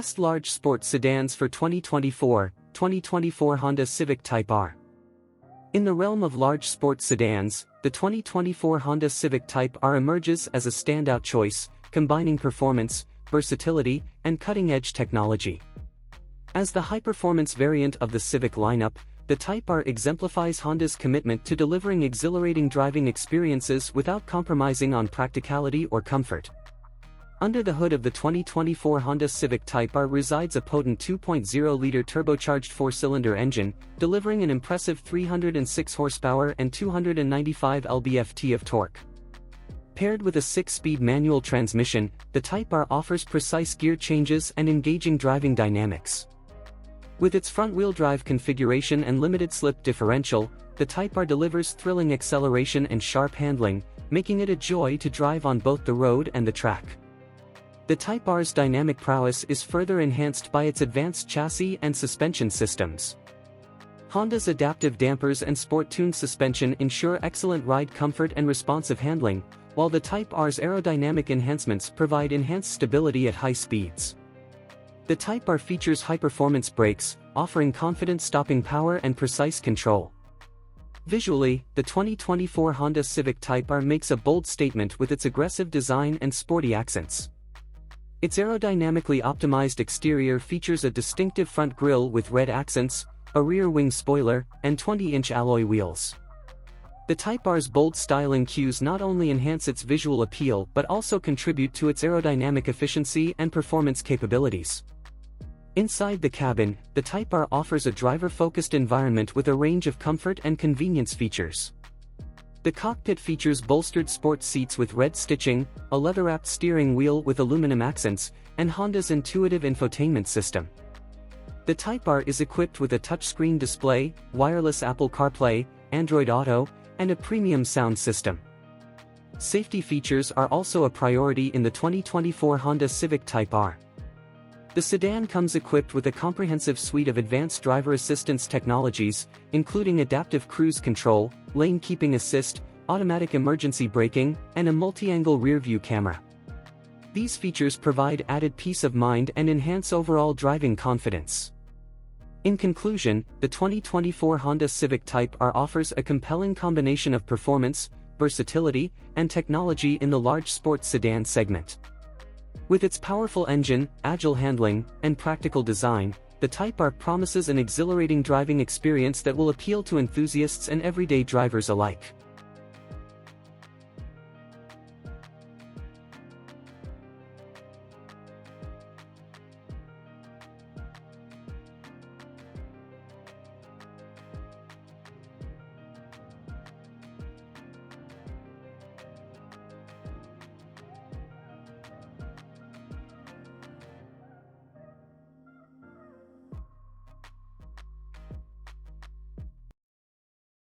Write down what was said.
Best Large Sport Sedans for 2024 Honda Civic Type R. In the realm of large sports sedans, the 2024 Honda Civic Type R emerges as a standout choice, combining performance, versatility, and cutting-edge technology. As the high-performance variant of the Civic lineup, the Type R exemplifies Honda's commitment to delivering exhilarating driving experiences without compromising on practicality or comfort. Under the hood of the 2024 Honda Civic Type R resides a potent 2.0-liter turbocharged four-cylinder engine, delivering an impressive 306 horsepower and 295 lb-ft of torque. Paired with a 6-speed manual transmission, the Type R offers precise gear changes and engaging driving dynamics. With its front-wheel drive configuration and limited slip differential, the Type R delivers thrilling acceleration and sharp handling, making it a joy to drive on both the road and the track. The Type R's dynamic prowess is further enhanced by its advanced chassis and suspension systems. Honda's adaptive dampers and sport-tuned suspension ensure excellent ride comfort and responsive handling, while the Type R's aerodynamic enhancements provide enhanced stability at high speeds. The Type R features high-performance brakes, offering confident stopping power and precise control. Visually, the 2024 Honda Civic Type R makes a bold statement with its aggressive design and sporty accents. Its aerodynamically optimized exterior features a distinctive front grille with red accents, a rear wing spoiler, and 20-inch alloy wheels. The Type R's bold styling cues not only enhance its visual appeal but also contribute to its aerodynamic efficiency and performance capabilities. Inside the cabin, the Type R offers a driver-focused environment with a range of comfort and convenience features. The cockpit features bolstered sports seats with red stitching, a leather-wrapped steering wheel with aluminum accents, and Honda's intuitive infotainment system. The Type R is equipped with a touchscreen display, wireless Apple CarPlay, Android Auto, and a premium sound system. Safety features are also a priority in the 2024 Honda Civic Type R. The sedan comes equipped with a comprehensive suite of advanced driver assistance technologies, including adaptive cruise control, lane keeping assist, automatic emergency braking, and a multi-angle rear-view camera. These features provide added peace of mind and enhance overall driving confidence. In conclusion, the 2024 Honda Civic Type R offers a compelling combination of performance, versatility, and technology in the large sports sedan segment. With its powerful engine, agile handling, and practical design, the Type R promises an exhilarating driving experience that will appeal to enthusiasts and everyday drivers alike.